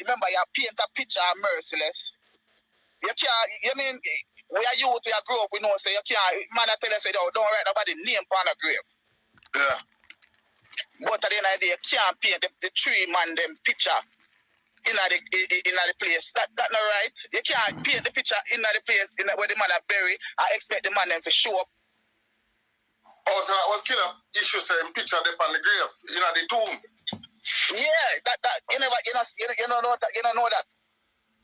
remember, you paint a picture of Merciless. You can't, you mean, we are youth, we are grow up, we know, say, you can't, man, I tell you, say, don't write nobody name on a grave. Yeah. But at the end of the day, you can't paint the three man, them picture in the place. That's not right. You can't paint the picture in the place where the man are buried. I expect the man them to show up. Oh, so that was killer issue saying picture them on the grave, the tomb. Yeah, that you don't know that.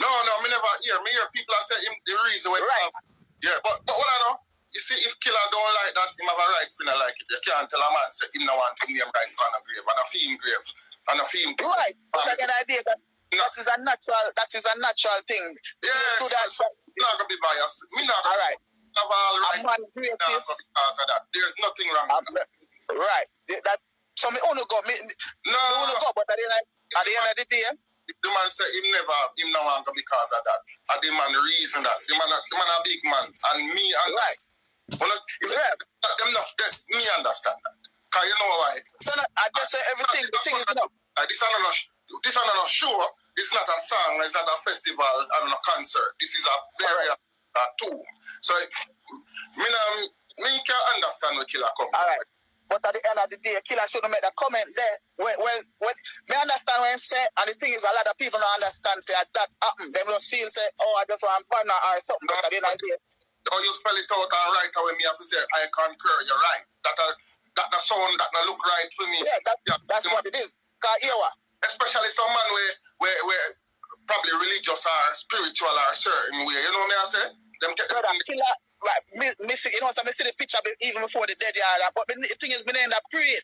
No, me never hear. Me hear people are saying the reason why. Right. Yeah, but what I know, you see, if killer don't like that, him have a right to not like it. You can't tell a man say him no want to name right on a grave and a theme grave and a theme. Right. But I get the idea that that is a natural thing. Yeah, so not gonna be biased. Me not gonna. All right. Have all right. Because of that. There's nothing wrong with that. Right. That so me only go. Me only go. But at the end of the day, if the man say him no want to because of that, and the man reason that the man a big man, and me and right. Them not me understand that. Cause you know why? So I just say everything. The thing is this is not a show. This is not a song. It's not a festival and a concert. This is a very tomb. So me can understand where Killer comes from. All right. But at the end of the day, Killer shouldn't make that comment there. When me understand what I'm saying, and the thing is, a lot of people don't understand say that happened. They don't feel say, oh, I just want partner or something. But at the end of the day, or you spell it out and right away, me have to say, I concur, you're right. That sound that look right for me. Yeah, that's what it is. Especially some man where probably religious or spiritual or certain way. You know what I say? Them take Brother, Killer, right, me see, you know, so I see the picture even before the dead yard. But the thing is, me end up praying.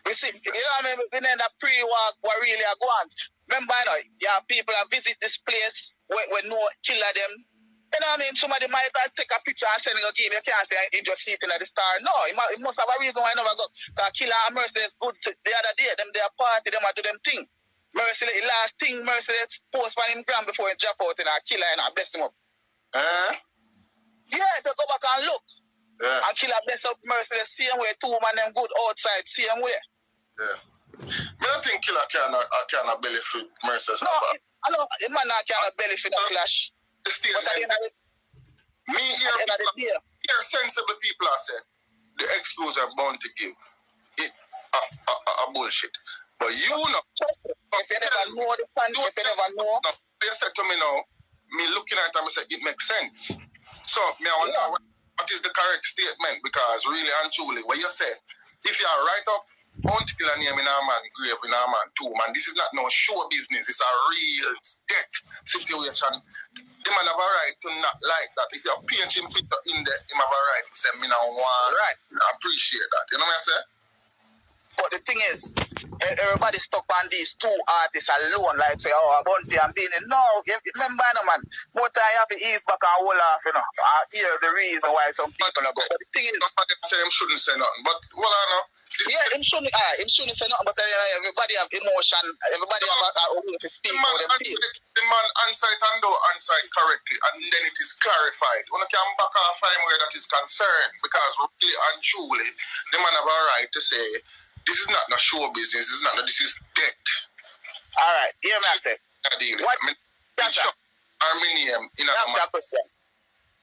You see, you know what I mean? We end up pre-walk what really are going. Remember, you have people that visit this place where no killer them. You know what I mean? Somebody might just take a picture and send it a game. You can't say he just see it in the star. No, it must have a reason why I never go. Because Killer and Merciless good the other day. Them they party, them do them thing. Merciless, the last thing Merciless post on him gram before he drop out in a Killer and I bless him up. Yeah, they go back and look. Yeah. And Killer bless up Merciless same way. Two man them good outside same way. Yeah. I don't think Killer cannot benefit Merciless. No, I know the man cannot benefit the clash. Me here sensible people are saying the expos are bound to give it a bullshit. But you know, if you never know the plan, if you never know. You said to me now, me looking at it, I said it makes sense. So me I wonder what is the correct statement, because really and truly what you say, if you are right up bounty killer name in a man grave in a man tomb, and this is not no show business, it's a real death situation. The man have a right to not like that. If you're painting picture in there, him have a right to say, me now want I appreciate that. You know what I say? But the thing is, everybody stuck on these two artists alone, like say, oh, Bounty and Beanie. No, remember, no, man, more time you have to ease back and hold off, you know. Hear the reason why some people are going. But the thing is, say him shouldn't say nothing. But what I know, him shouldn't say nothing. But everybody have emotion. Everybody have a way to speak. The man answer it and don't answer it correctly, and then it is clarified. When you can back off time where that is concerned, because really and truly, the man have a right to say, this is not no show business. This is debt. All right, hear me I say. That's your question.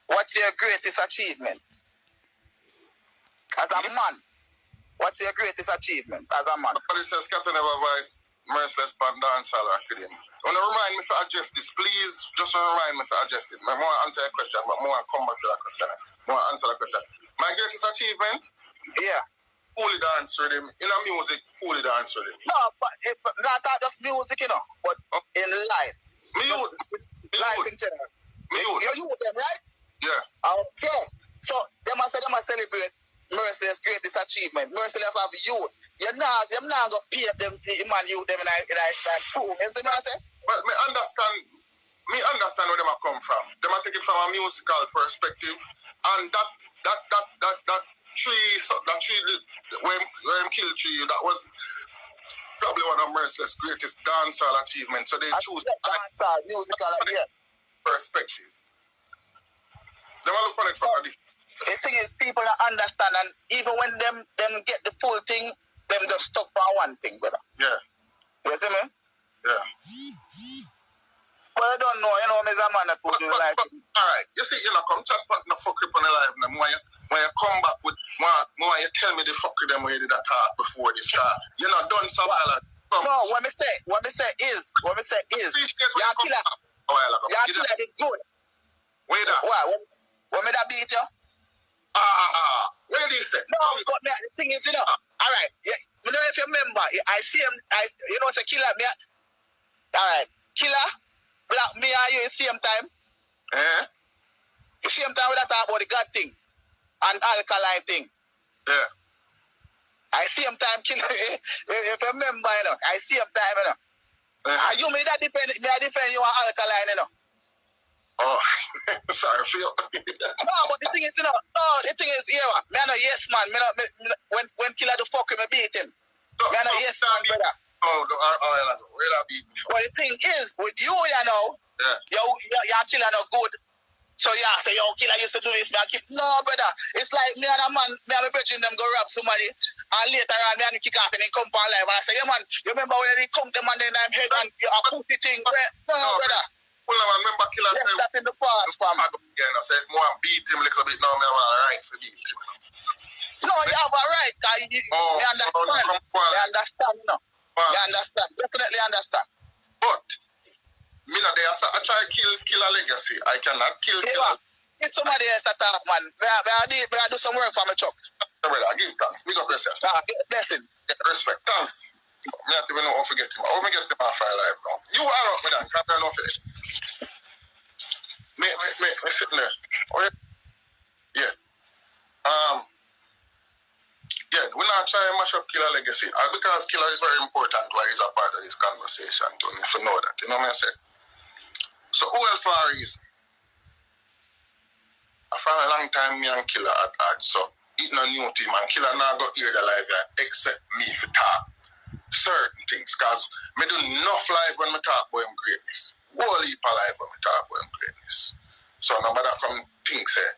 What's your greatest achievement as a man? What's your greatest achievement as a man? Somebody says Skatta never voice Merciless Pan Dancehall Academy. Want to remind me to address this, please? Just remind me to address it. I want to answer a question, but I want to come back to that question. I want to answer that question. My greatest achievement? Yeah. Fully dance with him. In a music, fully dance with him. No, but not just music, you know, but in life. Life in general. You them, right? Yeah. Okay. So, they must celebrate Merciless' greatest achievement. Merciless have youth. You're not going to pay them, man, you them in a school. You see what I say? Well, me understand where them come from. They might take it from a musical perspective, and that tree when killed tree, that was probably one of Merciless' greatest dancehall achievements. So they choose dancehall, musical, yes. Perspective. They will look on it from a different. The thing is, people don't understand, and even when them get the full thing, them just stuck on one thing, brother. Yeah. You see me? Yeah. But I don't know, there's a man that could do like... Alright, you see, come chat about the fuck up on the live now. When you come back with more you tell me the fuck with them where you did that talk before this start. You're not done so while. No, what me say is, y'all killer. Y'all killer did good. Wait that. What me that beat you? Where did he say? No, but the thing is, alright, yeah, you know if you remember, I see him, it's a killer, alright, killer, black me and you in same time. The same time we talk about the God thing and alkaline thing. Yeah. I see him time killer. If you remember, I see him time, and you may defend you on alkaline, Oh, sorry, Phil. No, but the thing is, me no yes man. When killer the fuck with me beat him. Me no yes man, brother. Where that beat me? But the thing is, with you, your killer no good. So say killer used to do this, no brother. It's like me and a man, me and my brethren them go rob somebody, and later on me and kick off and then come on live and I say, man, you remember when they come them and then I'm head and you put the thing, no brother. Well, I remember killer said that in the past, fam. I said, more beat him a little bit now, me have a right to beat him. No, you have a right. You understand. You understand. Definitely understand. But me not there. I try to kill a legacy. I cannot kill killer. If somebody else attack, man, I do some work for my chuck. Brother, give thanks. Big up yourself. Blessings. Respect. Thanks. Me not even know how to get him. How me get him on fire live now? You are up with that. Can't tell no face. Me sitting there. Oh, yeah. Yeah, we're not trying to mash up Killer legacy. Because Killer is very important why he's a part of this conversation. Don't you know that? You know what I said? So who else are these? For a long time me and Killer had so it no new team and Killer now got here the live expect me to talk certain things because me do enough live when me talk about him greatness. Whole heap of live when me talk about him greatness. So nobody come think say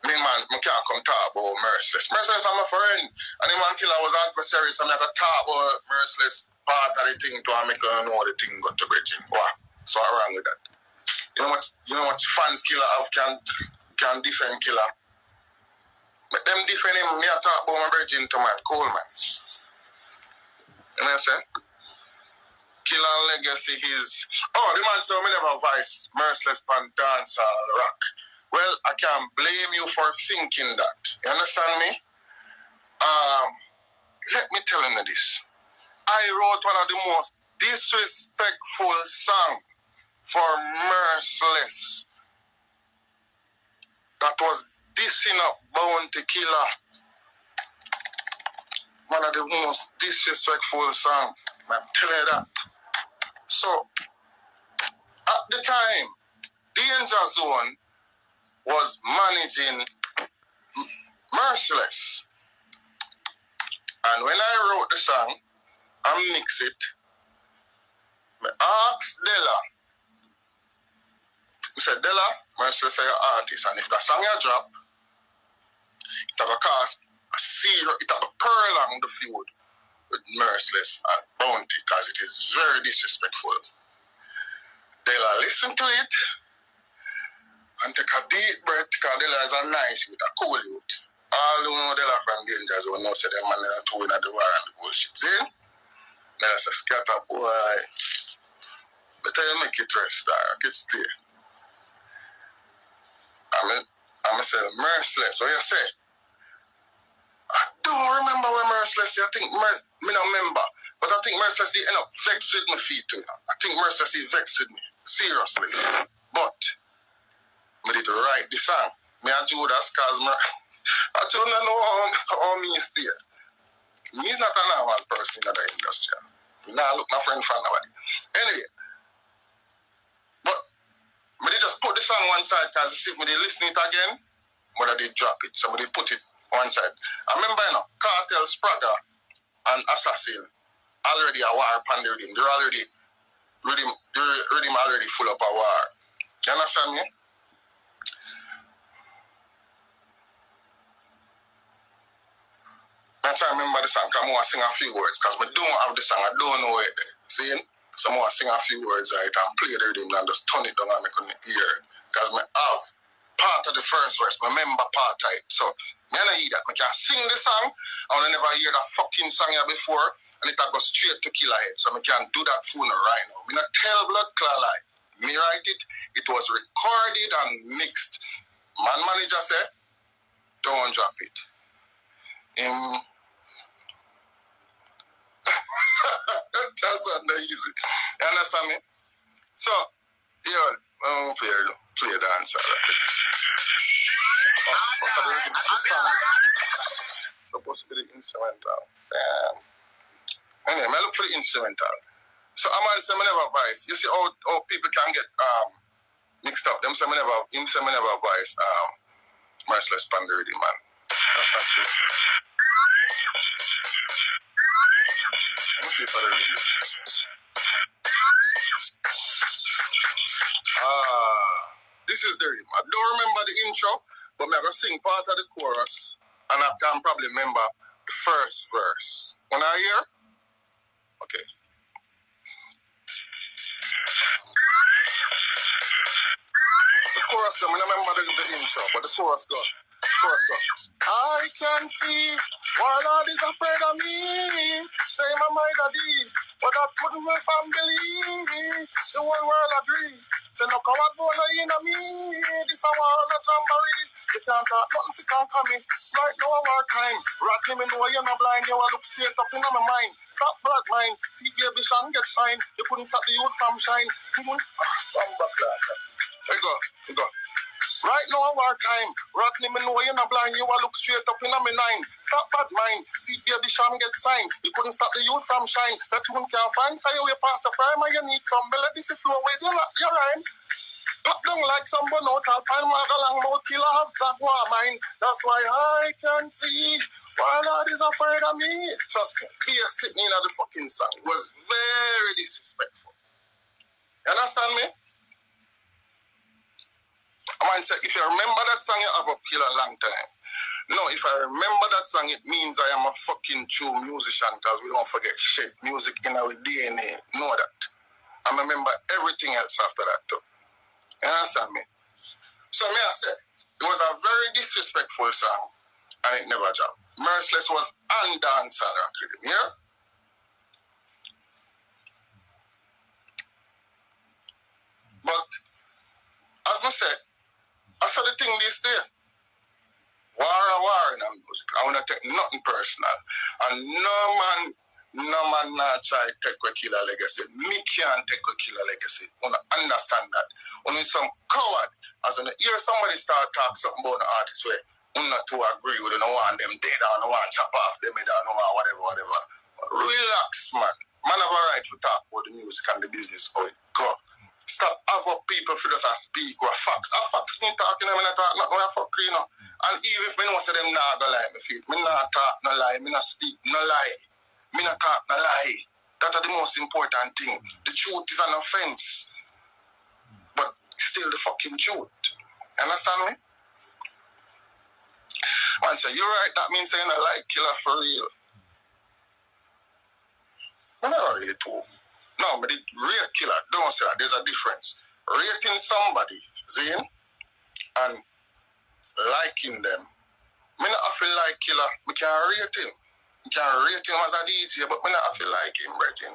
me can't come talk about Merciless. Merciless is my friend. And the man Killer was adversary, so I got talk about Merciless part of the thing to make you know the thing got to bridging. Wow. So what's wrong with that? You know what fans Killer have can defend Killer. But them defend him, me I talk about my bridging to man, cool man. You know what I'm saying? Killer legacy is the man said me never vice Merciless pan dance and rock. Well, I can't blame you for thinking that. You understand me? Let me tell you this. I wrote one of the most disrespectful songs for Merciless. That was dissing up Bounty Killer. One of the most disrespectful songs. I'm telling you that. So, at the time, Danger Zone was managing Merciless. And when I wrote the song and mix it, I asked Della. I said, Della, Merciless is your artist, and if the song you drop, it have a cast a serious, it have a prolong the feud with Merciless and Bounty because it is very disrespectful. Della listen to it and take a deep breath because Della is a nice with a cool youth. All who know Della from Danger Zone know say them man in a two in the war and the bullshit. See? Della says, Skatta boy, better you make it rest, dark, it stay. I'm say Merciless, what you say? I don't remember when Merciless, I think, me not remember, but I think Merciless did end up vexed with my feet too. I think Merciless did vexed with me, seriously. But, I did write the song. Me and Judas, cause I don't know how me is there. He's not a normal person in the industry. Now look my friend for nobody. Anyway, but I did just put the song one side because if I did listen it again, but I did drop it. So I did put it one side. I remember, Cartel, Spragga, and Assassin already a war upon the rhythm. They're already rhythm already full up a war. You understand me? I try to remember the song because I want to sing a few words because I don't have the song. I don't know it. See? Someone sing a few words right and play the rhythm and just turn it down and I couldn't hear. Because I have part of the first verse, I remember part of it. So I don't hear that. I can sing the song, and I never hear that fucking song here before, and it go straight to Killer Head. So I can do that for now right now. I not tell blood clear lie. Me write it, it was recorded and mixed. Man manager said, don't drop it. That's not easy. You understand me? So, play the answer. Supposed to be the instrumental. Anyway, I look for the instrumental. So I'm going to say I never voice. You see how people can get mixed up. Them say I never voice Merciless Pandarity, man. That's not true. Let me see if I do this. This is the rhythm. I don't remember the intro, but I'm going to sing part of the chorus, and I can probably remember the first verse. When I hear? Okay. The chorus go, I don't remember the intro, but the chorus go. I can see why Lord is afraid of me. Say my mind a deed, but I couldn't my family. The whole world agree. Say no coward boy in a me. This a world of jamboree. You can't talk nothing if you can't come in. Right now our time. Rock him in know you're not blind. You look straight up in my mind. Stop black mind. See baby Sean get shine. You couldn't stop the youth from shine. There you go. Right now our time. Rock him in know you're not blind. You look straight up in my line. Stop bad mind. See baby Sean get shine. You couldn't stop the youth from shine. That tune can't find. Tell you pass the prime and you need some melody to flow with your rhyme. Pop down like someone out of pine, along mouth killer have jaguar mine. That's why I can see why Lord is afraid of me. Trust me, he is sitting in the fucking song. It was very disrespectful. You understand me? I might say, if you remember that song, you have up kill a long time. No, if I remember that song, it means I am a fucking true musician because we don't forget shit. Music in our DNA. Know that. I remember everything else after that too. You understand me? So me I said, it was a very disrespectful song and it never dropped. Merciless was undance on that rhythm, yeah? But as I said, I saw the thing this day. War in the music. I want to take nothing personal. And no man not try to take a killer legacy. Me can't take a killer legacy. I want to understand that. When some coward, as when you hear somebody start talking something about the artist where I'm not to agree with, I don't want them dead, I don't want to chop off them head, I don't want whatever. Relax, man. Man have a right to talk about the music and the business, how it go. Stop other people for just speak or facts. A facts me talking, I not talk nothing, I fuck you know. And even if me know say them not gonna lie, me not talk no lie, me not speak no lie. Me not talk no lie. That's the most important thing. The truth is an offense. But still the fucking truth. Understand me? Man say, you're right, that means saying I like killer for real. I never really do. No, but the real killer, don't say that. There's a difference. Rating somebody, Zane, and liking them. Me not feel like killer. Me can rate him. Me can rate him as a DJ, but me not feel like him rating.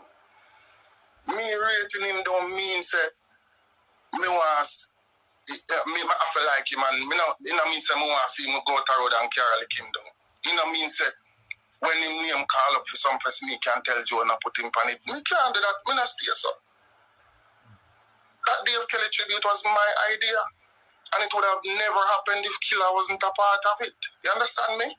Me rating him don't mean say me want me I feel like him and me not it mean say me want to see him go out the road and carry him down. It don't mean say when him name call up for some person, me can't tell Joe and put him on it. Me can't do that. Me not stay so. That Dave Kelly tribute was my idea. And it would have never happened if Killer wasn't a part of it. You understand me?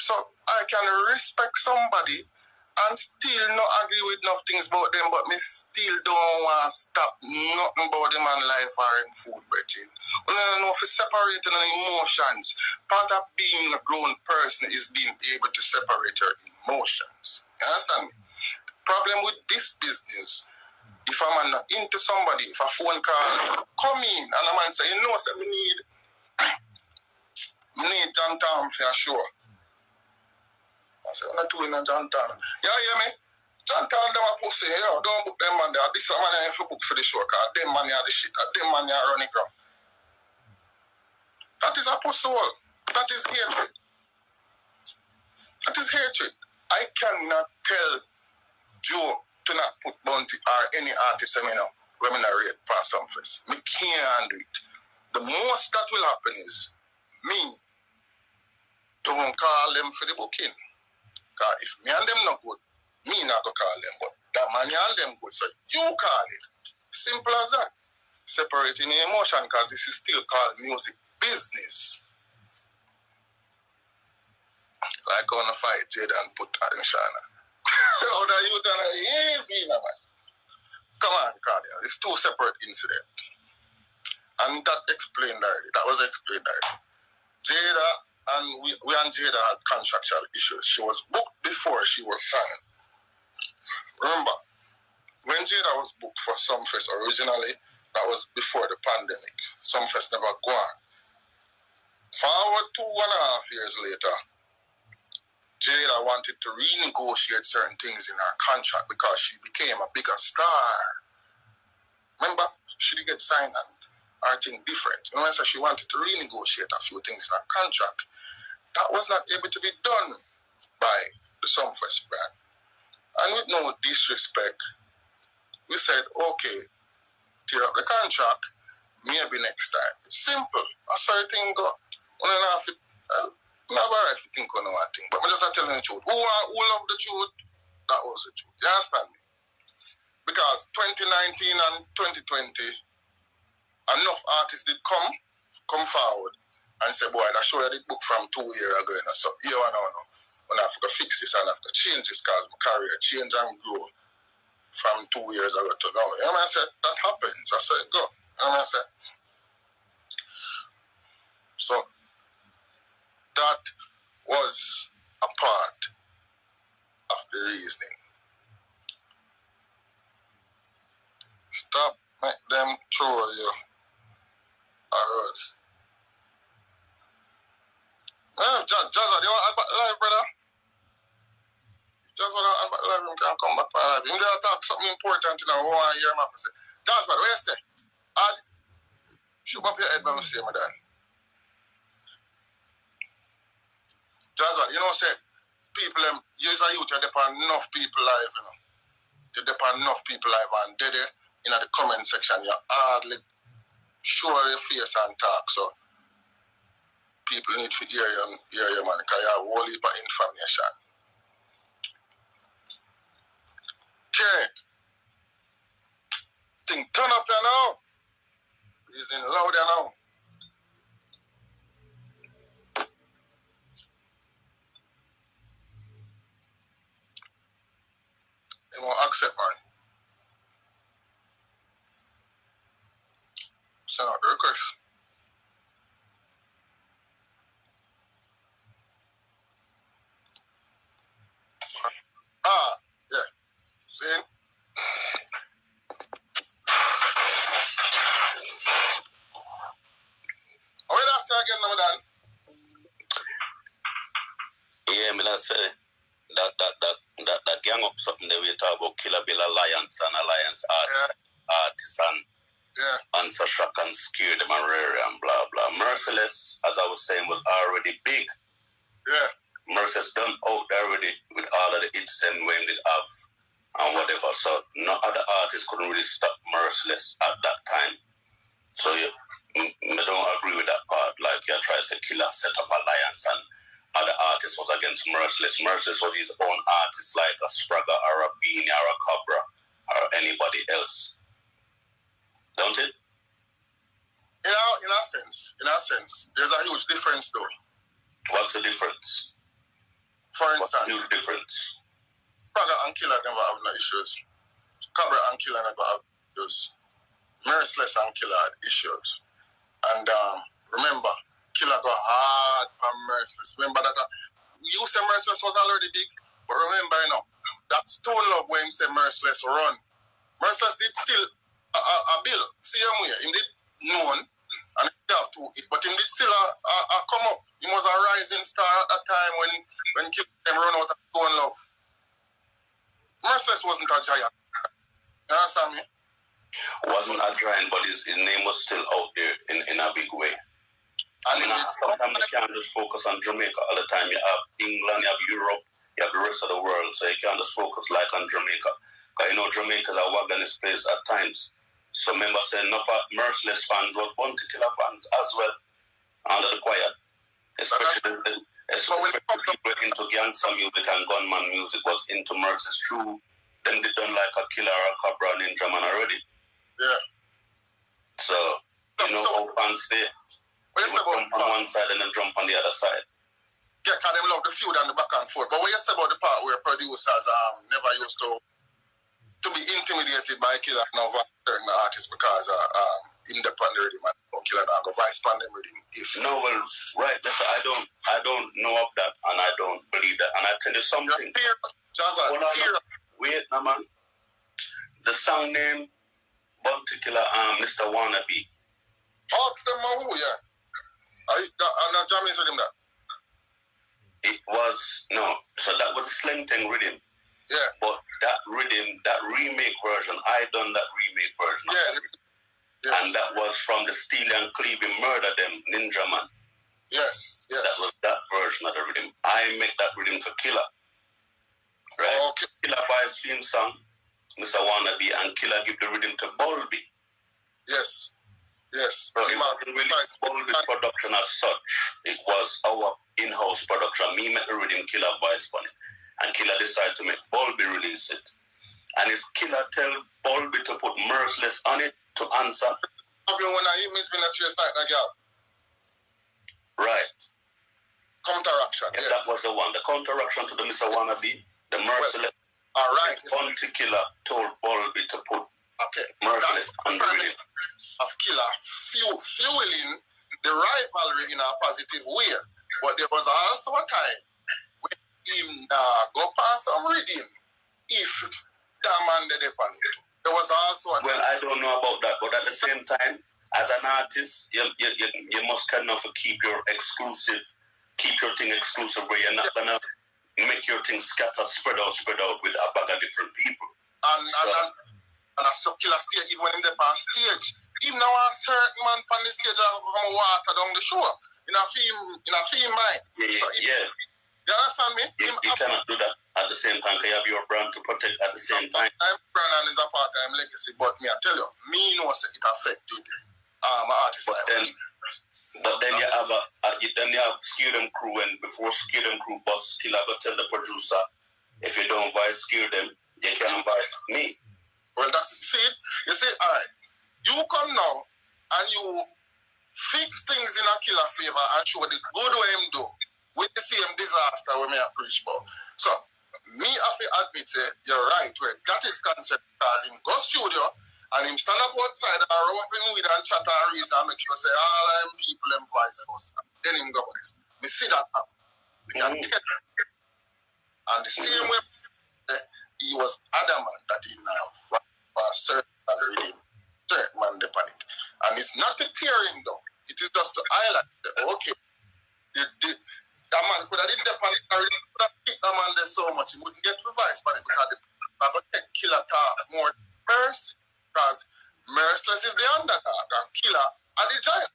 So I can respect somebody and still not agree with enough things about them, but me still don't want to stop nothing about them and life or in food, Bretton. I don't know if it's separating emotions. Part of being a grown person is being able to separate your emotions. You understand me? The problem with this business, if I'm not into somebody, if a phone call come in and a man say, you know, so we need John Tom for sure. I say, I'm not doing a John Tom. You hear me? John call them a pussy, yo, don't book them man there. This man here if you book for the show, cause them man here the shit, them man here running ground. That is a pussy wall. That is hatred. That is hatred. I cannot tell Joe to not put Bounty or any artist when I rate past some face. Me can't do it. The most that will happen is me don't call them for the booking. Because if me and them not good, me not go call them, but that man and them good, so you call it. Simple as that. Separating the emotion, because this is still called music business. Like on a fight, Jada and put that in Shana. How the youth are easy, man. Come on, Cardia. It's two separate incidents. And that explained already. That was explained already. Jada and we and Jada had contractual issues. She was booked before she was signed. Remember, when Jada was booked for Sumfest originally, that was before the pandemic. Sumfest never gone. Forward 2.5 years later, Jada wanted to renegotiate certain things in her contract because she became a bigger star. Remember, she didn't get signed and her thing different. You know, so she wanted to renegotiate a few things in her contract. That was not able to be done by the Sumfest brand. And with no disrespect, we said, okay, tear up the contract, maybe next time. It's simple. That's how the thing go. Never right if you think on one thing, but I'm just telling the truth. Who love the truth? That was the truth. You understand me? Because 2019 and 2020, enough artists did come forward and say, boy, that show you the book from 2 years ago. So, here I know. And I have to fix this and I have to change this because my career change and grow from 2 years ago to now. You know what I said? That happens. I said, go. You know what I said? So, that was a part of the reasoning. Stop, make them throw you a road. Jazza, do you want to live, brother? Jazza, live, you can come back for live. You need to talk something important, you know, I want to hear him say. Jazza, what you say? Shoot up your head when I say, my dad. Jazza, you know, say, people, you as a youth, you depend on enough people live, you know. You depend on enough people live, and they in the comment section, you hardly show your face and talk, so people need to hear you, man, because you have a whole heap of information. Okay. Thing turn up here now. It's in louder now. They won't accept, man. Send out the request. Yeah. See? What did I say again, now, Dan? Yeah, me that say that gang up something that we talk about Killer Bill Alliance and Alliance artists and Answer Shock and Scare them and Rare and blah blah. Merciless, as I was saying, was already big. Yeah. Merciless done out already with all of the hits and when they have and whatever. So no other artists couldn't really stop Merciless at that time. So I don't agree with that part. Like you try to say Killer set up alliance and other artists was against Merciless. Merciless was his own artist like a Spragga or a Beanie or a Cobra or anybody else. Don't it? In a sense, there's a huge difference though. What's the difference? For instance, what's the huge difference? Spragga and Killer never have no issues. Cobra and Killer never have issues. Merciless and Killer had issues. And remember, Killer got hard on Merciless. Remember that you say Merciless was already big, but remember, you know, that Stone Love when say Merciless run. Merciless did still a bill. See him here. He did known and he have to it, but he did still a come up. He was a rising star at that time when Killer them run out of Stone Love. Merciless wasn't a giant. You understand me? Wasn't a giant, but his name was still out there in a big way. I mean, sometimes you can't just focus on Jamaica all the time. You have England, you have Europe, you have the rest of the world, so you can't just focus like on Jamaica. Because you know Jamaica's a wagonist place at times. So members say enough Merciless fans was Bounty Killer fans as well, under the quiet. Especially people into gangster music and gunman music was into Merciless. True, then they done like a Killer or a Cobra Ninja man already. Yeah. So, you know how fans stay. They would jump on one side and then jump on the other side. Yeah, because they love the feud and the back and forth. But what you say about the part where producers never used to be intimidated by Killer now certain artists because independent rhythm and Killer now go vice pandemic rhythm. No, well, right. I don't know of that and I don't believe that. And I tell you something. Wait, no man. The song name Bounty Killer, Mr. Wannabe. Hawks them who, yeah. And Jammy's rhythm that? It was, no. So that was Slang Tang rhythm. Yeah. But that rhythm, that remake version, I done that remake version. Yeah. Yes. And that was from the Steely and Cleaving Murder Them, Ninja Man. Yes, yes. That was that version of the rhythm. I make that rhythm for Killer. Right? Okay. Killer buys theme song, Mr. Wannabe, and Killer give the rhythm to Bulby. Yes. Yes. So it wasn't really Bulby's production as such. It was our in-house production. Me make the rhythm, Killer voice on it. And Killer decided to make Bulby release it. And his Killer tell Bulby to put Merciless on it to answer. Right. Counteraction, yes. That was the one. The counteraction to the Mr. Wannabe, the Merciless. All right. Bounty Killer told Bulby to put Merciless on the rhythm. Of Killer fueling the rivalry in a positive way. But there was also a time when him go past some rhythm if that man did it. There was also a time. Well, I don't know about that, but at the same time, as an artist, you must kind of keep your thing exclusive where you're not gonna make your thing spread out with a bag of different people. And a circular stage, even when in the past stage, even now a certain man on the stage come water down the shore in a film mind. Yeah. You understand me? You cannot do that at the same time. You have your brand to protect at the same time. I'm brand and is a part-time legacy, but me I tell you, me know it affected my artist life. But then you have Scare Them Crew, and before Scare Them Crew bust, Killer go tell the producer, if you don't vice Scare Them, you can't vice me. Well, that's it. You see, all right, you come now and you fix things in a Killer favor and show the good way him do with the same disaster we may have preached about. So, me have to admit, you're right, where that is concerned because him go studio and him stand up outside and rub him with and chat and reason and make sure say all them people them voice first. Then him go voice. We see that happen. We can take it. And the same way he was adamant that he now was certain man the panic. And it's not to tear him down. It is just to highlight okay. That man could have did the panic and could have kicked that man there so much he wouldn't get revised panic because the would take Killer talk more mercy. Because Merciless is the underdog and Killer are the giant.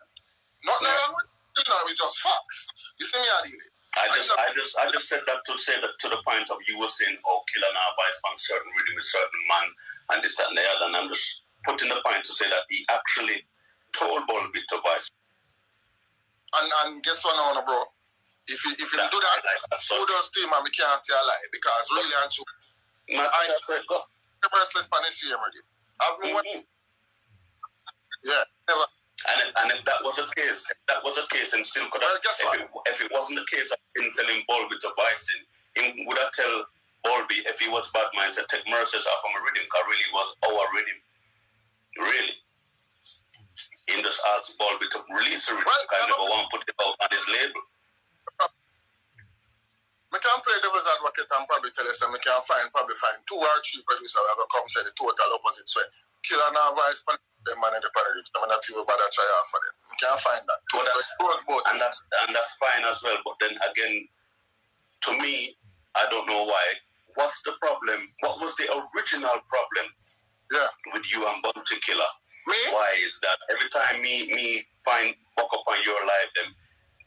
Nothing wrong with it, it's just facts. You see me, Adili? I just said that to say that to the point of you were saying, oh, Killer now buys from certain rhythm, a certain man, and this, that, and the other. And I'm just putting the point to say that he actually told Bulby to buy. And guess what now, bro? If you do that, who does to him and we can't say a lie? Because really and true, go. Merciless Spanish here already. Yeah, never. And if that was the case, and still could have, if it wasn't the case of him telling Bulby to vice him, he would have tell Bulby if he was bad man, said take Merciless off from a rhythm, because really it was our rhythm. Really. He just asked Bulby to release the rhythm, because I never want to put it out on his label. I can play devil's advocate and probably tell us, and we can probably find 2 or 3 producers that will come say the total opposite way. Killer now vice them man in the paradigm. I'm not even bother try out for them. We can't find that. And that's fine as well. But then again, to me, I don't know why what's the problem? What was the original problem with you and Bounty Killer? Me? Why is that every time me find buck up on your live, them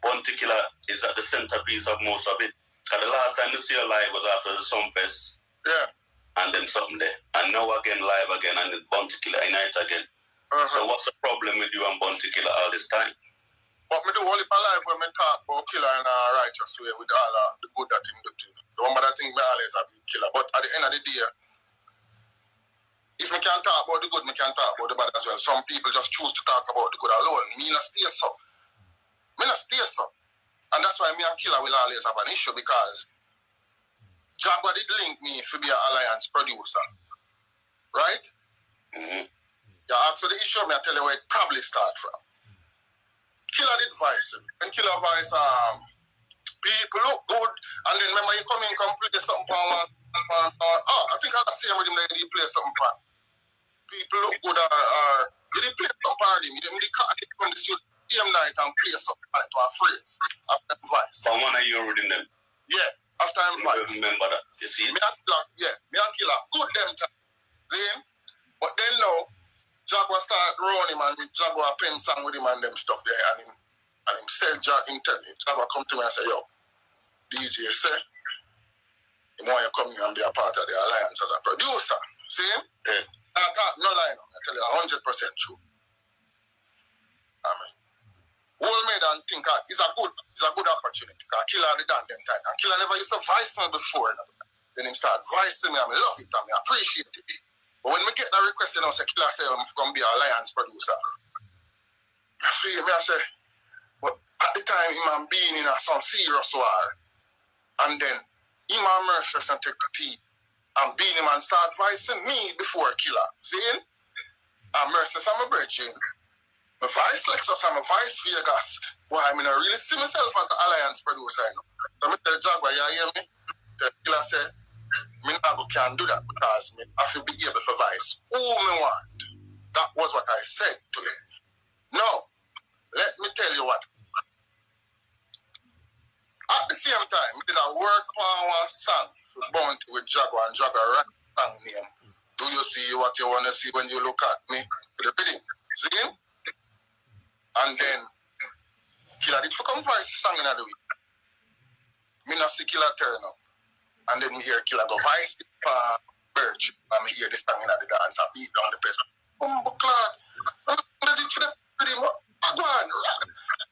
Bounty Killer is at the centerpiece of most of it. Because the last time you see a live was after the Sumfest. Yeah. And then something there. And now again, live again, and then Bounty Killer, night again. So what's the problem with you and Bounty Killer all this time? But me do only my life when me talk about Killer in a righteous way with all the good that him do to you. The one that thing me always have been Killer. But at the end of the day, if me can't talk about the good, me can't talk about the bad as well. Some people just choose to talk about the good alone. Me not stay so. Me not stay so. And that's why me and Killer will always have an issue, because Jaguar did link me to be an alliance producer. Right? Mm-hmm. You ask for the issue, me I tell you where it probably start from. Killer did voice him. And Killer voice, people look good. And then remember you come in, come play something I think I see him with him that he play something for. People look good or he did play something for him. He did come to the studio same night and play something to a phrase after the voice. But one of you reading them? Yeah, after him voice. Remember that, you see? Me and Killer, good them time. See? But then now, Jaguar start running him and Jaguar pen song with him and them stuff there, and him said Jaguar come to me and say, yo, DJ say, he want you come here and be a part of the alliance as a producer. See? Yeah. And I thought, no lie, I tell you 100% true. I mean, whole made and think it's a good opportunity, because Killer did done them time. And Killer never used to voice me before. Then him start voicing me, and I love it and I appreciate it. But when we get that request, you know, say Killer say I'm going to be an alliance producer. I feel me, I say, but at the time, him being in some serious war, and then him and Merciless and take the tea, and being him and start voicing me before Killer. See? And Merciless, I'm a virgin. My voice Lexus, I'm a voice Vegas. Why, I mean, I really see myself as an alliance producer. You know? So I tell Jaguar, you hear me? The Killer say, me never can do that, because me I feel be able to voice who me want. That was what I said to him. Now, let me tell you what. At the same time, we did a work on one song for Bounty with Jaguar, and Jaguar right song name. Do you see what you want to see when you look at me? For the bidding. See? And then Killer did for come voice the song in the week. Me not see Killer turn up. And then we hear Killer go voice Birch, and we hear the song in the dance and beat down the person. But Claude, I did for the video. I go on.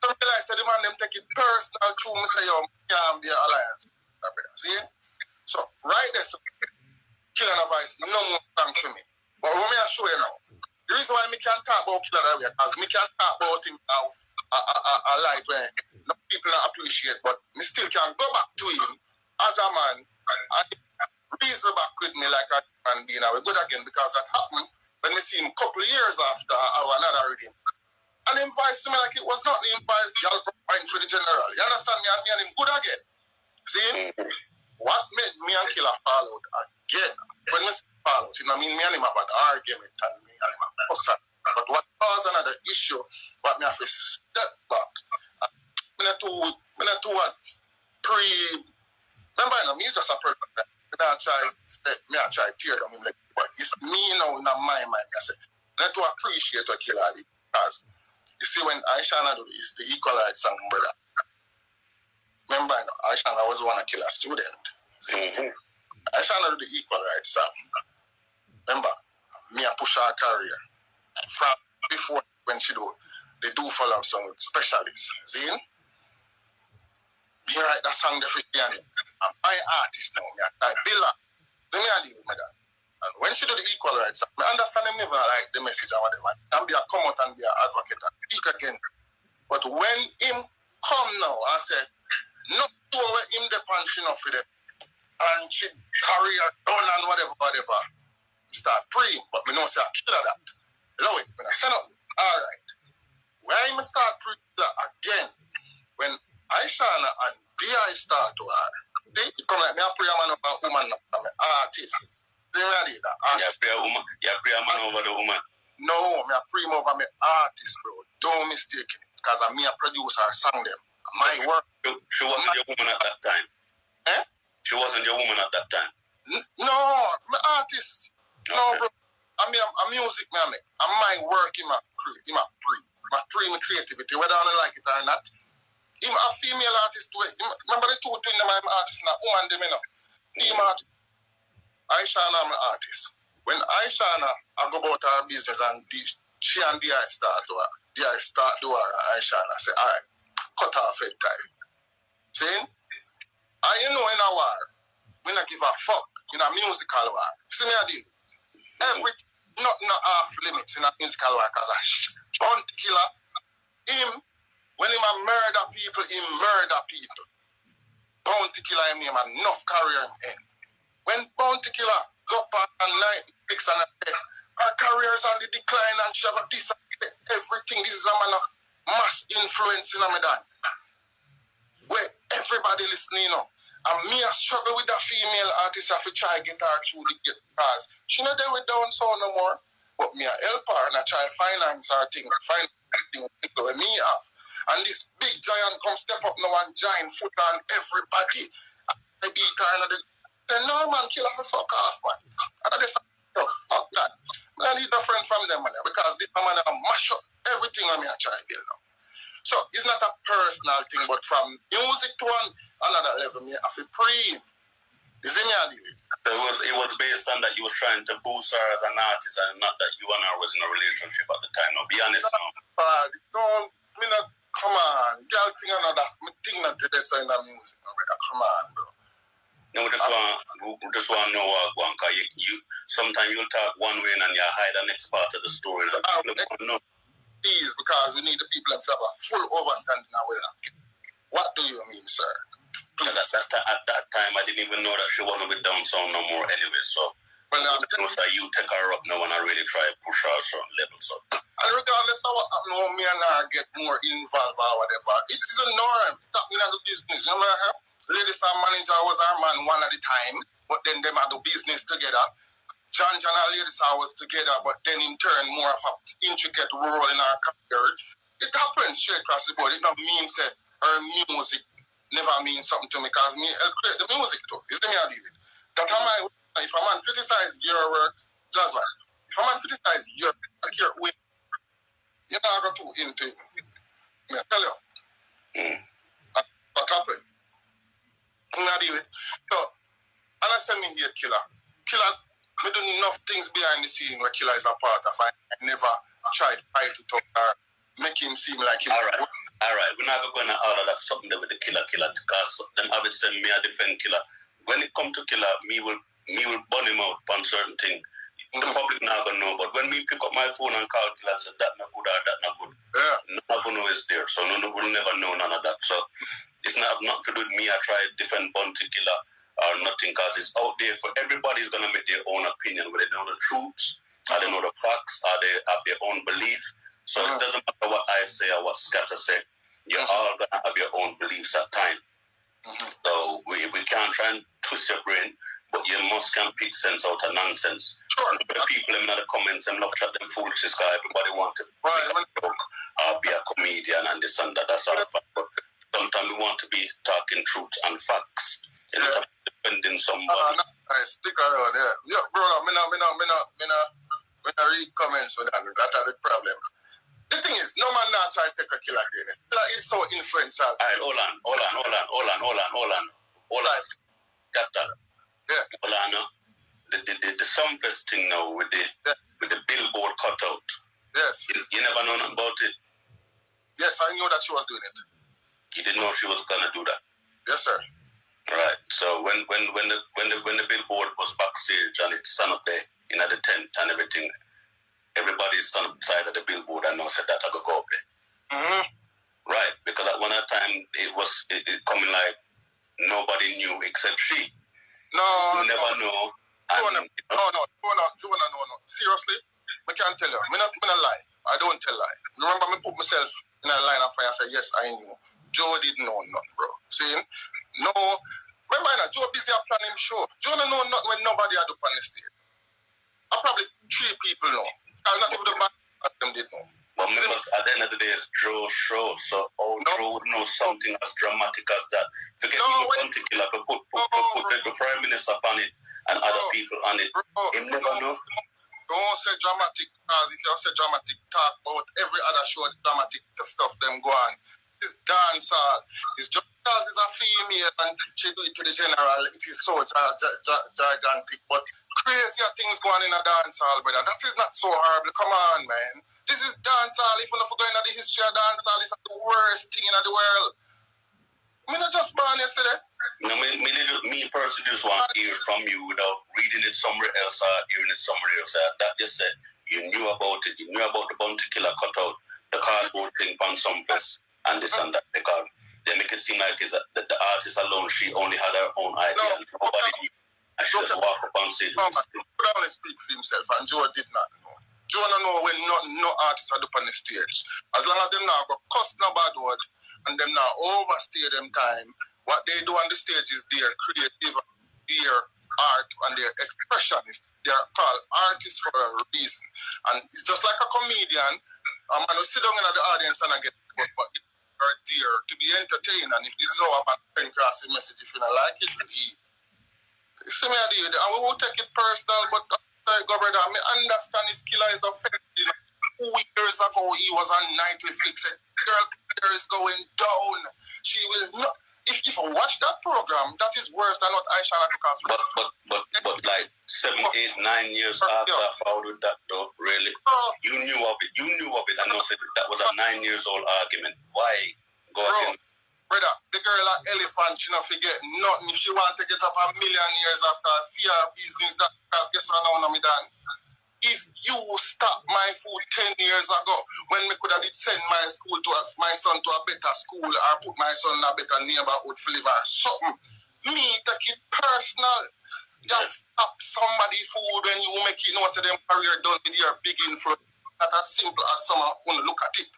So I said, the man, them take it personal through Mr. Young, can't be an alliance. See? So, right there, so, Killer no voice, no more thank for me. But what me I show you now, the reason why me can't talk about Killer that way, because me can't talk about him now a light where no people don't appreciate, but me still can go back to him as a man and reason back with me like I can be now. We're good again, because that happened when we see him a couple of years after our another reading. And him voice me like it was not the voice y'all fighting for the general. You understand me? And me and him good again. See? What made me and Killer fall out again? When we fall out, you know, me and him have an argument, and me and him have a fuss. But what caused another issue, what me have to step back. Me not too remember, you know, me is just a person. I try to tear down him like, but it's me now in my mind. I say, not to appreciate what Killer did, because you see, when Aishana do is the equal rights song, brother. Remember, you know, Aishana was one of Killer's student. See? Aishana do the equal rights song. Remember, me a push her career from before when she do they do follow song with specialists. See? Me write that song there for piano. I'm my artist now. Me I Billa. Then me I deal with me that. And when she do the equal rights, I understand him never like the message or whatever. And be a come out and be an advocate and speak again. But when him come now and say, not to over him the punching off with it, and she career done and whatever, start praying. But me know say I kill that. Love it. When I send up, alright. When I start praying that again, when Aishana and D.I. start to her, they come like me, I pray a man over a woman, I'm an artist. They ready that artist. You pray a man over the woman? No, me I pray him over me artist, bro. Don't mistake it. Because I'm me a producer, sang them. My work. She wasn't your woman at that time? Eh? She wasn't your woman at that time? No, my artist. Okay. No, bro. I mean, I'm music, man. I'm my work in my creativity, whether I like it or not. I'm a female artist. Remember the two twins, I'm artist now. Woman, them, you know. Team artist. Aisha and I'm an artist. When Aisha and I go about her business and she and I start to her, Aisha and I say, all right, cut off head time. See? And you know in a war, we not give a fuck in a musical war. See me I deal? Nothing off limits in a musical war because a bounty killer, him, when him a murder people, him murder people. Bounty killer him name and enough career him end. When bounty killer go back and night picks and her career is on the decline and she have a this everything. This is a man of mass influence in Ramadan. Where everybody listening, you know. And me a struggle with that female artist have to try to get her through the get pass. She not there with down so no more. But me a help her and I try to finance her thing, with me have. And this big giant come step up now and join foot on everybody. I beat her and then no man kill her for fuck off, man. And I just fuck that. I need a friend from them, man, because this man I mash up everything on me I try to build now. So it's not a personal thing, but from music to another level, me have to pre. You see me, I It was based on that you were trying to boost her as an artist and not that you and her was in a relationship at the time. Now, be honest now. Don't, me not, come on. Girl thing and that's my thing not to this in the music, brother. Come on, bro. No, we just want to know what because you sometimes you'll talk one way and you hide the next part of the story. Please, because we need the people to have a full understanding of that. What do you mean, sir? At that time, I didn't even know that she wasn't with Down Sound no more anyway. So, you take her up now and I really try to push her a certain level. So, and regardless of what happened, how me and her get more involved or whatever, it is a norm. It's happening at the business. You know, ladies and manager was our man one at a time, but then them had the business together. John and ladies was together, but then in turn more of an intricate role in our career. It happens straight across the board. It don't mean say her music never means something to me because me help create the music too. You see me I did it. That if a man criticize your work, just like if a man criticize your work, you're not going to into it. I tell you. What happened? I do it. So, and I send me here Killer. I do enough things behind the scene where Killer is a part of. I never try to fight to talk or make him seem like him. All right. We're not going to order that something with the Killer because them have it send me a defend Killer. When it comes to Killer, me will burn him out on certain things. The public not gonna know, but when we pick up my phone and call Killer and say that not good or that not good, none of know is there. So no will never know none of that. So it's not to do with me. I try to defend Bounty Killer or nothing because it's out there for everybody's gonna make their own opinion, whether they know the truths, or they know the facts, or they have their own belief. So it doesn't matter what I say or what Skatta say. You're all gonna have your own beliefs at time. So we can't try and twist your brain, but you must can pick sense out of nonsense. Sure. The people in the comments and love chat them foolishness because everybody want to be a joke or be a comedian and this and that. That's all fact. But sometimes we want to be talking truth and facts. You're not defending somebody. Stick around there. Yeah, brother, me not read comments for that. That's the problem. The thing is, no man not try to take a Killer again. Killer is so influential. All right, hold on. Got that. Yeah. Hold on. The Sumfest thing now with the Billboard cutout. Yes. You never know nothing about it. Yes, I knew that she was doing it. You didn't know she was gonna do that. Yes, sir. Right. So when the Billboard was backstage and it stand up there in the tent and everything, everybody stand up beside of the Billboard and know said that I could go up there. Right, because at one time it coming like nobody knew except she. No. You never know. No. Seriously, I can't tell you. I'm not lie. I don't tell lie. Remember, me put myself in a line of fire and say, yes, I knew. Joe didn't know nothing, bro. See? No. Remember, Joe busy planning show. Joe don't know nothing when nobody had up on the stage. Probably 3 people know. Not even the man them did know. But remember, at the end of the day, it's Joe's show. So Joe would know something as dramatic as that. Forget even Bounty Killer. Put the Prime Minister upon it. and other people on it. Him never know. Don't say dramatic, because if you say dramatic, talk about every other show, dramatic stuff them go on. It's dancehall. It's just because it's a female and she do it to the general, it is so gigantic. But crazier things going on in a dancehall, brother. That is not so horrible. Come on, man. This is dancehall. If you're not going into the history of dancehall, it's the worst thing in the world. I mean, I just born yesterday. No, me personally just want to hear from you without reading it somewhere else or hearing it somewhere else. That just said you knew about it. You knew about the Bounty Killer cutout, the cardboard thing on some fest, and this and that. Because they make it seem like it's that the artist alone, she only had her own idea. And nobody knew. And she just walked up on stage. He could only speak for himself, and Joe did not know. Joe don't know when no artists are up on the stage. As long as them now go cuss no bad word, and them now overstay them time, what they do on the stage is their creative, their art, and their expression. They are called artists for a reason. And it's just like a comedian. And we sit down in the audience and I get but they're there to be entertained. And if this is our crossing message, if you don't like it, we'll eat. You see me, and we will take it personal, but brother, I understand his killer is offended. 2 years ago, he was on nightly fix. Girl, there is going down. She will not. If you watch that program, that is worse than what Aisha because. But like 7, 8, 9 years after I found with that though, really, you knew of it. You knew of it, and not said that was a 9 years old argument. Why go again? Brother, the girl an elephant, she not forget nothing. If she want to get up 1 million years after fear business, that because guess what now me done? If you stop my food 10 years ago, when me could have send my son to a better school or put my son in a better neighborhood for live or something, me take it personal. Just stop somebody food when you make it know so them career done with your big influence. Not as simple as someone want to look at it.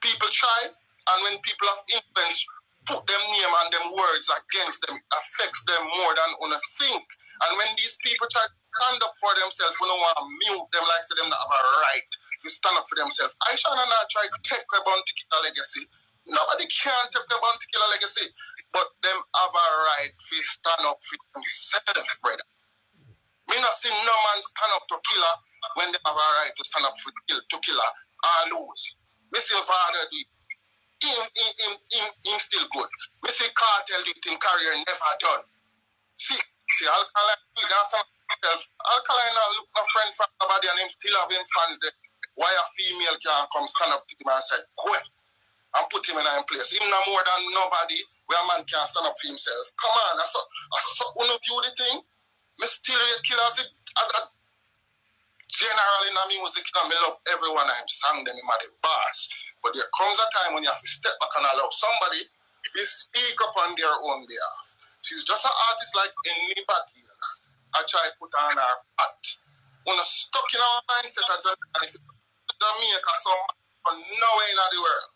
People try, and when people have influence, put them name and them words against them, affects them more than on a think. And when these people try to stand up for themselves, we don't want to mute them like say them not have a right to stand up for themselves. Aisha and I try to take the Bounty Killer legacy. Nobody can take the Bounty Killer legacy, but them have a right to stand up for themselves, brother. Me not see no man stand up to killer when they have a right to stand up for killer or lose. Me see Father do it. Him still good. Me see Cartel do it in career never done. See, Alkaline, that's Alkaline look no friend from nobody and him still have him fans there. Why a female can come stand up to him and say, go and put him in a place. Him no more than nobody where a man can stand up for himself. Come on, I saw one of you the thing. Me still rate killers as a general in the music, I love everyone I'm sang them in the bars. But there comes a time when you have to step back and allow somebody to speak up on their own behalf. She's just an artist like anybody else. I try to put on her hat. When I'm stuck in our mindset as a man, if you Jamaica, some nowhere in the world.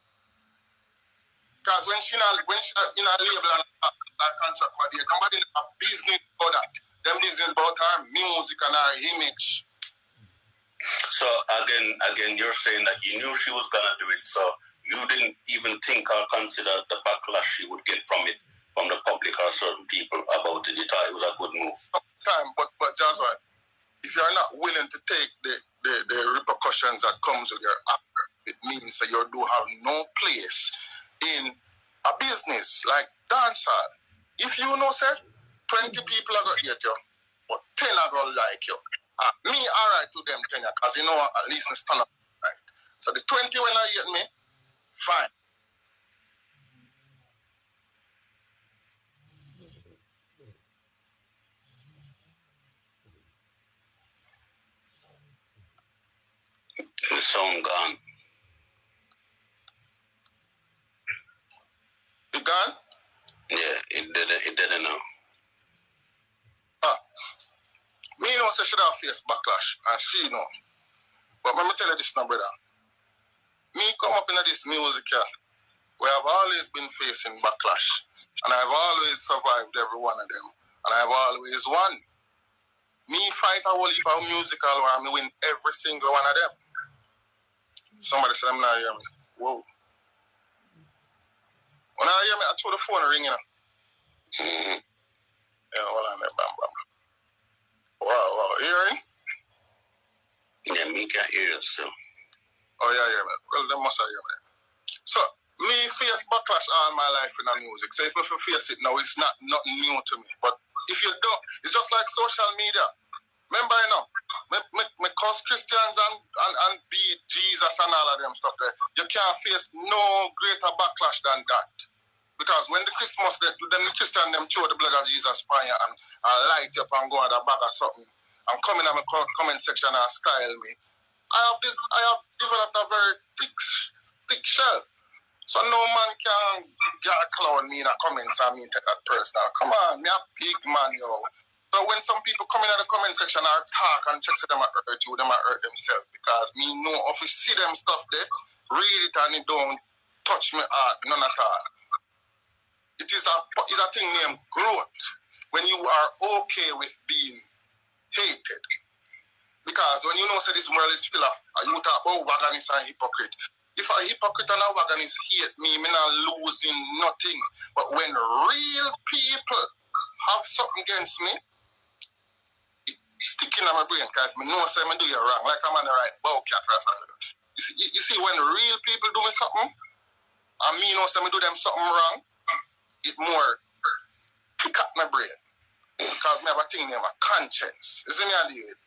Because when she in a label and a contract, nobody have business about that. Them business about her music and her image. So again, you're saying that you knew she was gonna do it, so you didn't even think or consider the backlash she would get from it. From the public or certain people about it. You thought it was a good move. But just right. If you're not willing to take the repercussions that comes with your act, it means that you do have no place in a business like dancehall. If you know, say, 20 people are going to hate you, but 10 are going to like you. Me, all right to them 10, because you know, at least I stand up right. So the 20 when I hate me, fine. The song gone. It gone? Yeah, it didn't know. Me know say she have face backlash, and she know. But let me tell you this now, brother. Me come up in this music here, where I've always been facing backlash, and I've always survived every one of them, and I've always won. Me fight a whole heap of musical where I win every single one of them. Somebody said I'm not hearing me. Whoa. When I hear me, I throw the phone ring, you know. Yeah, hold on there, bam. Wow. Hearing? Yeah, me can hear you, so. Oh, yeah, man. Well, they must have heard, man. So, me face backlash all my life in the music. So if you face it now, it's not nothing new to me. But if you don't, it's just like social media. Remember, you know, me cause Christians and beat Jesus and all of them stuff there. You can't face no greater backlash than that. Because when the Christmas, then the Christian them throw the blood of Jesus fire and light up and go at a bag or something and come in my comment section and style me. I have developed a very thick shell. So no man can get a clown me in the comments and me take that personal. Come on, me a big man, yo. So when some people come in the comment section or talk and check them at hurt you, them at hurt themselves. Because me know if you see them stuff there, read it and it don't touch me heart, none at all. It is a thing named growth. When you are okay with being hated. Because when you know say this world is full of, you talk about wagonist and hypocrite. If a hypocrite and a wagonist hate me not losing nothing. But when real people have something against me, it's sticking in my brain because I know say I do you wrong. Like I'm on the right bow cat. You see, when real people do me something, and me know say I do them something wrong, it more pick up my brain. Because me have a thing named a conscience. You see me I do it.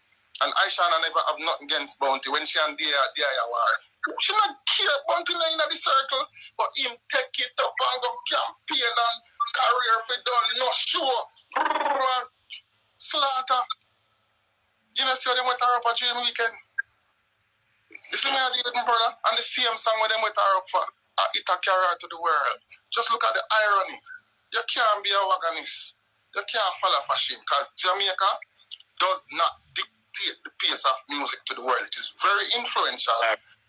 And Aisha never have nothing against Bounty. When she and Dia war, she not care Bounty in the circle, but him take it up and go campaign and career for done, no sure. Slaughter. You know, see how them went her up a dream weekend? You see me I do it, my brother? And the same song with them went her up for it a carry to the world. Just look at the irony. You can't be a wagonist. You can't follow fashion because Jamaica does not dictate the pace of music to the world. It is very influential.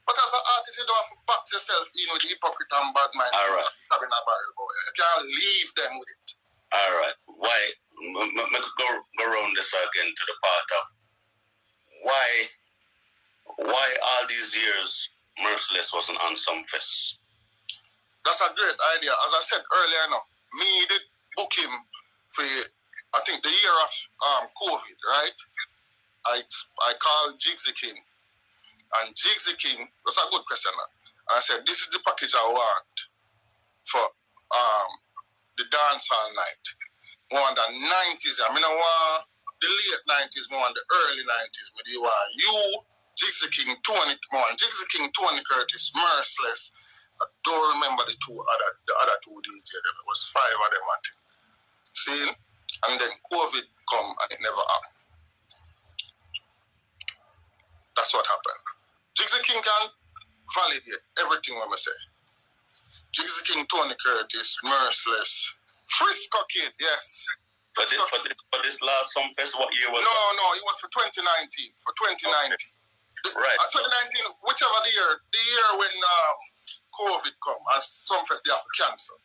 But as an artist, you don't have to box yourself in with the hypocrite and bad mind. All right. Having a barrel boy. You can't leave them with it. All right. Why? Go around this again to the part of why all these years Merciless wasn't on some fest. That's a great idea. As I said earlier, me did book him for, I think, the year of COVID, right? I called Jigsy King. And Jigsy King, that's a good question. And I said, this is the package I want for the dancehall night. More on the 90s. I mean, I want the late 90s, more on the early 90s. But you want you, Jigsy King, Tony Curtis, Merciless. I don't remember the other two DJs. There was 5 of them, I think. See? And then COVID come and it never happened. That's what happened. Jigsy King can validate everything when I say. Jigsy King, Tony Curtis, Merciless, Frisco Kid, yes. For this last Sumfest, what year was No, it was for 2019. For 2019. Okay. Right. 2019, whichever the year when COVID come, as Sumfest they have to cancel.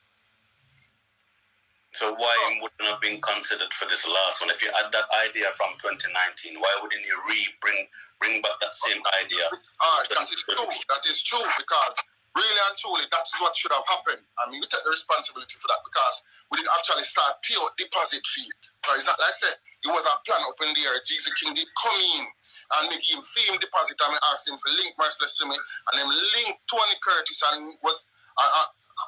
So why wouldn't have been considered for this last one? If you had that idea from 2019, why wouldn't you bring back that same idea? That is true because really and truly that is what should have happened. I mean, we take the responsibility for that because we didn't actually start pure deposit fee. So it's not like I said, it was a plan up in there. Jigsy King did come in and make him theme deposit and I asked him to link Merciless to me and then link Tony Curtis and was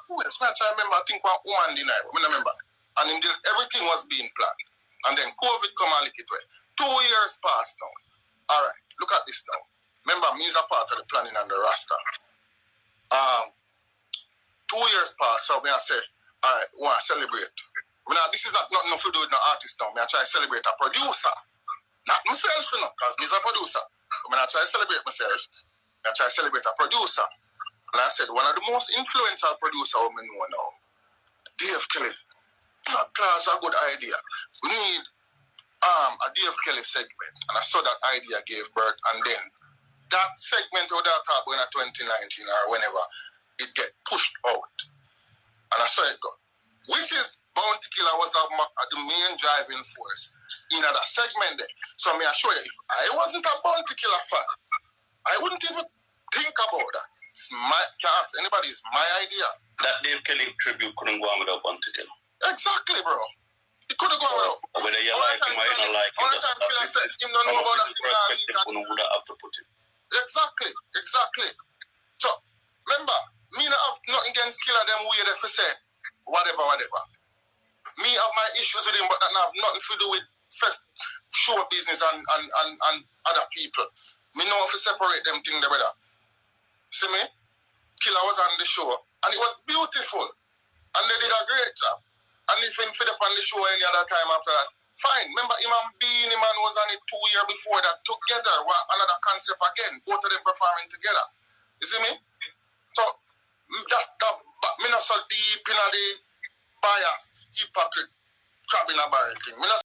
who else? I remember, I think one woman denied, I remember. And everything was being planned. And then COVID come and lick it away. 2 years passed now. All right, look at this now. Remember, me is a part of the planning and the roster. 2 years passed, so I say, all right, we want to celebrate. This is not nothing to do with no artist now. I try to celebrate a producer. Not myself, because me is a producer. I try to celebrate myself. I try to celebrate a producer. And I said, one of the most influential producers we know now, Dave Kelly. That's a good idea. We need a Dave Kelly segment. And I saw that idea gave birth. And then that segment of that happened in 2019 or whenever, it get pushed out. And I saw it go. Which is Bounty Killer was the main driving force in that segment there. So I assure you, if I wasn't a Bounty Killer fan, I wouldn't even think about that. Can't ask anybody, it's my idea. That Dave Kelly tribute couldn't go on without Bounty Killer. Exactly, bro. It could have gone wrong. Whether you like him or you don't like him, that's him don't know about that thing. Would have to put it. Exactly. So, remember, me not have nothing against Killer them weird if you say, whatever. Me have my issues with him, but that have nothing to do with first show business and other people. Me know if you separate them things, brother. See me? Killer was on the show, and it was beautiful. And they did a great job. And if him fit up on the show any other time after that, fine. Remember, him and Beanie Man was on it 2 years before that together. Another concept again. Both of them performing together. You see me? So, me not so deep in the bias, hypocrite, crab in a barrel thing. Me not